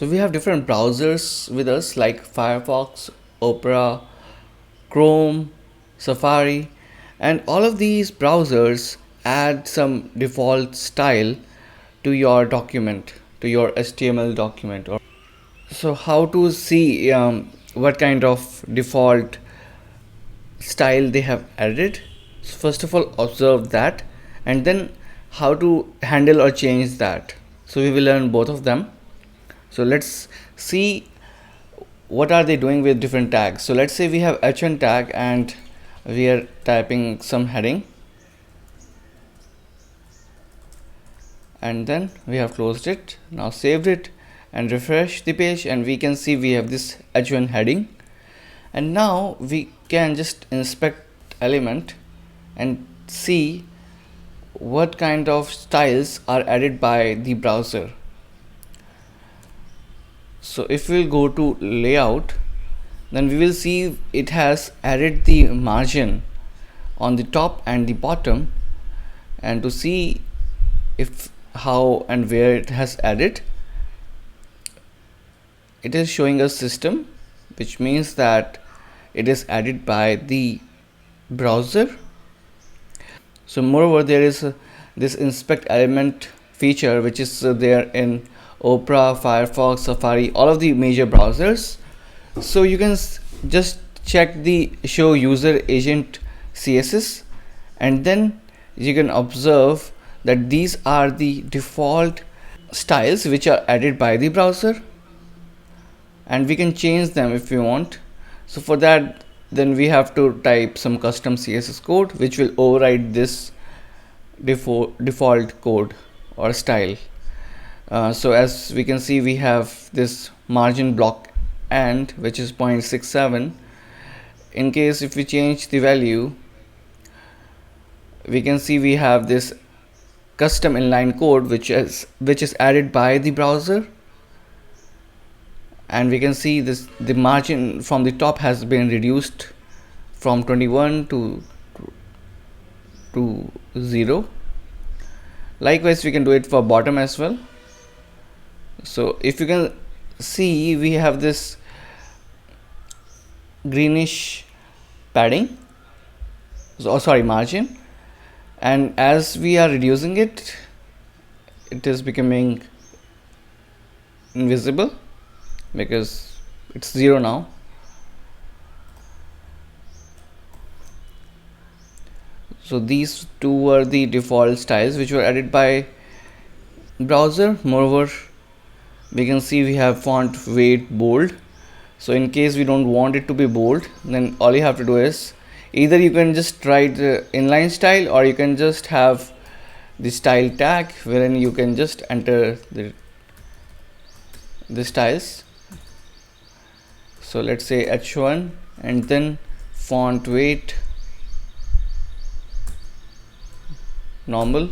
So we have different browsers with us like Firefox, Opera, Chrome, Safari, and all of these browsers add some default style to your document, to your HTML document. So how to see what kind of default style they have added? So first of all, observe that, and then how to handle or change that. So we will learn both of them. So let's see what are they doing with different tags. So let's say we have h1 tag and we are typing some heading, and then we have closed it. Now saved it and refresh the page, and we can see we have this h1 heading. And now we can just inspect element and see what kind of styles are added by the browser. So if we'll go to layout, then we will see it has added the margin on the top and the bottom. And to see if how and where it has added, it is showing us system, which means that it is added by the browser. So moreover, there is this inspect element feature which is there in Opera, Firefox, Safari, all of the major browsers. So you can just check the show user agent CSS, and then you can observe that these are the default styles which are added by the browser, and we can change them if we want. So for that, then we have to type some custom CSS code which will override this default code or style. So as we can see, we have this margin block and which is 0.67. In case if we change the value, we can see we have this custom inline code which is added by the browser, and we can see this the margin from the top has been reduced from 21 to 0. Likewise, we can do it for bottom as well. So if you can see, we have this greenish padding, margin, and as we are reducing it, it is becoming invisible because it's 0 now. So these two were the default styles which were added by browser. Moreover, we can see we have font weight bold. So in case we don't want it to be bold, then all you have to do is either you can just write the inline style, or you can just have the style tag wherein you can just enter the styles. So let's say h1 and then font weight normal.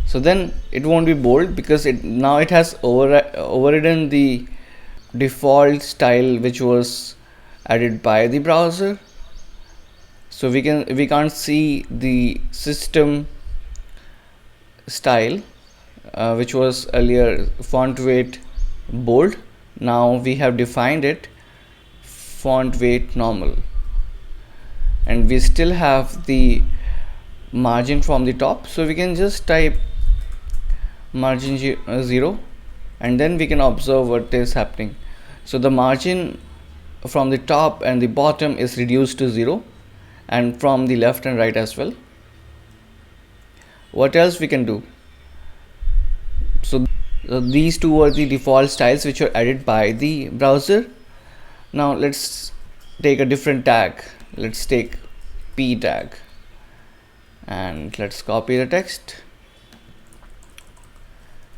So then it won't be bold because now it has overridden the default style which was added by the browser. So we can't see the system style which was earlier font weight bold. Now we have defined it font weight normal, and we still have the margin from the top. So we can just type margin 0, and then we can observe what is happening. So the margin from the top and the bottom is reduced to 0, and from the left and right as well. What else we can do? So these two are the default styles which are added by the browser. Now let's take a different tag. Let's take p tag, and let's copy the text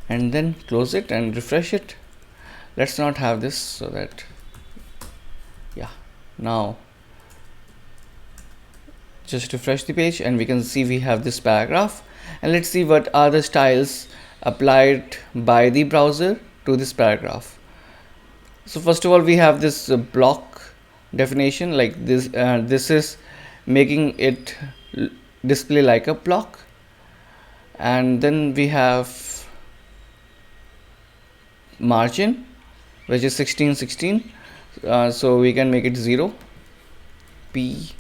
and then close it and refresh it. Let's not have this, so that now just refresh the page and we can see we have this paragraph. And let's see what are the styles applied by the browser to this paragraph. So first of all, we have this block definition, like this. This is making it display like a block, and then we have margin, which is 1616. So we can make it 0 p.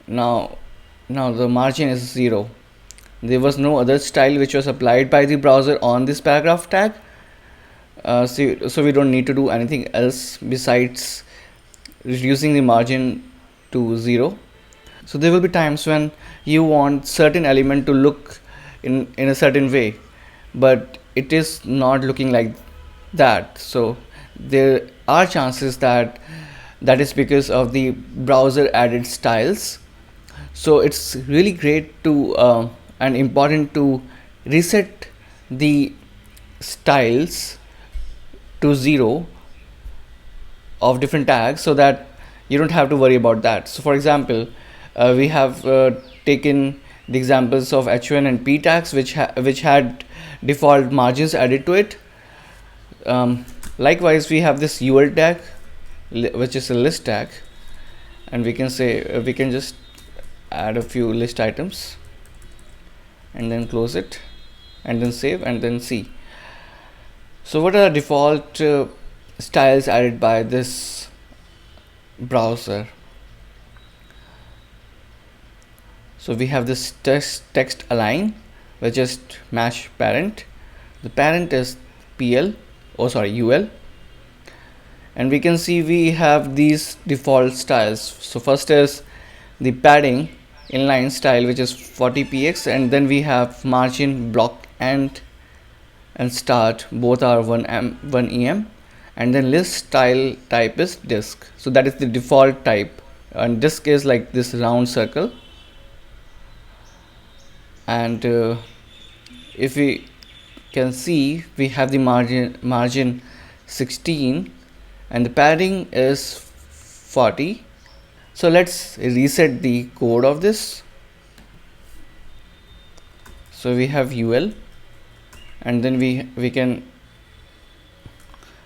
Now the margin is 0. There was no other style which was applied by the browser on this paragraph tag. So we don't need to do anything else besides reducing the margin to 0. So there will be times when you want certain element to look in a certain way, but it is not looking like that. So there are chances that is because of the browser added styles. So it's really great to and important to reset the styles to 0 of different tags, so that you don't have to worry about that. So for example, we have taken the examples of h1 and p tags which had default margins added to it. Likewise, we have this ul tag which is a list tag, and we can say we can just add a few list items and then close it and then save and then see. So what are the default styles added by this browser? So we have this text align, which is match parent. The parent is ul, and we can see we have these default styles. So first is the padding inline style, which is 40px, and then we have margin, block, and start, both are 1 em, and then list style type is disk. So that is the default type, and disk is like this round circle. And if we can see, we have the margin 16 and the padding is 40. So let's reset the code of this. So we have ul, and then we can,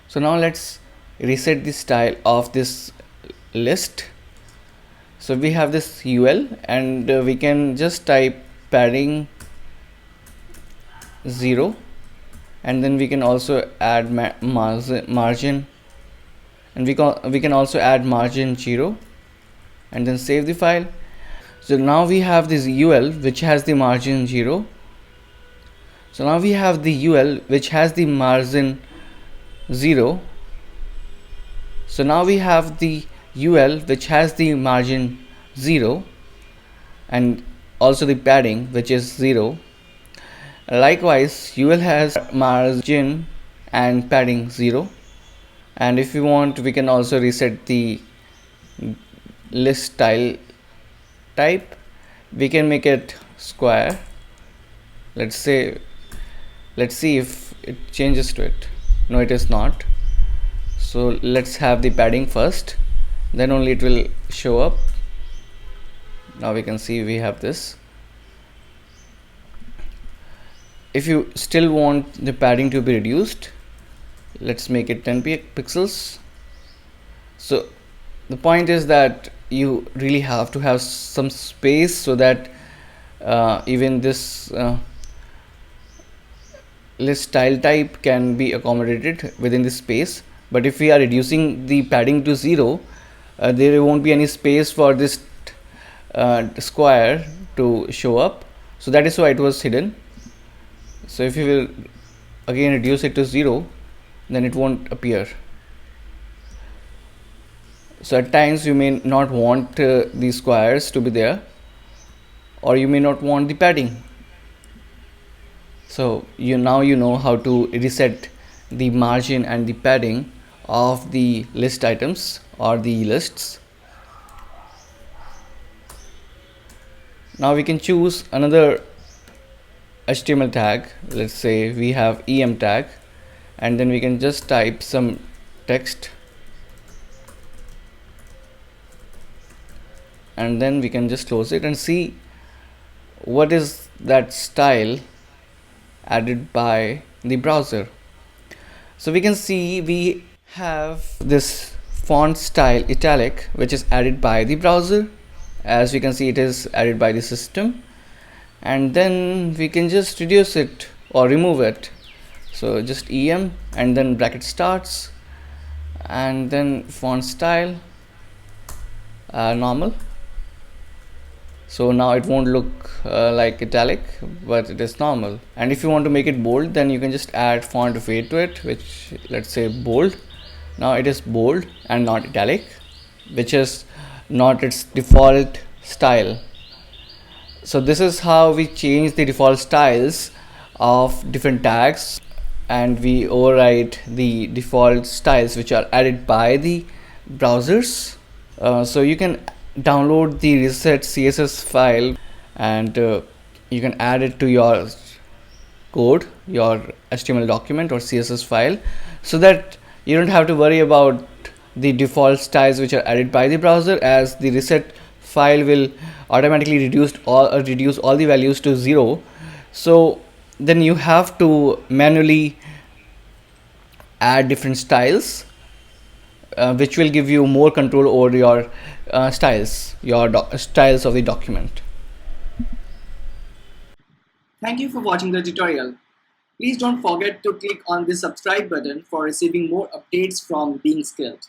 so now let's reset the style of this list. So we have this ul, and we can just type padding 0, and then we can also add margin, and we can also add margin 0, and then save the file. So now we have this ul which has the margin 0. So now we have the ul which has the margin 0. So now we have the ul which has the margin 0 and also the padding which is 0. Likewise, ul has margin and padding 0, and if we want, we can also reset the list style type. We can make it square. Let's see if it changes to it. No, it is not. So let's have the padding first, then only it will show up. Now we can see we have this. If you still want the padding to be reduced, let's make it 10 pixels. So the point is that you really have to have some space so that even this list style type can be accommodated within the space. But if we are reducing the padding to 0, there won't be any space for this square to show up. So that is why it was hidden. So if you will again reduce it to 0, then it won't appear. So at times you may not want these squares to be there, or you may not want the padding. So now you know how to reset the margin and the padding of the list items or the lists. Now we can choose another HTML tag. Let's say we have em tag, and then we can just type some text, and then we can just close it and see what is that style added by the browser. So we can see we have this font style italic which is added by the browser. As we can see, it is added by the system, and then we can just reduce it or remove it So just em and then bracket starts, and then font style normal. So now it won't look like italic, but it is normal. And if you want to make it bold, then you can just add font weight to it, which, let's say, bold. Now it is bold and not italic, which is not its default style. So this is how we change the default styles of different tags, and we override the default styles which are added by the browsers. So you can download the reset css file, and you can add it to your code, your HTML document or CSS file, so that you don't have to worry about the default styles which are added by the browser, as the reset file will automatically reduce all the values to 0. So then you have to manually add different styles, which will give you more control over your styles of the document. Thank you for watching the tutorial. Please don't forget to click on the subscribe button for receiving more updates from Being Skilled.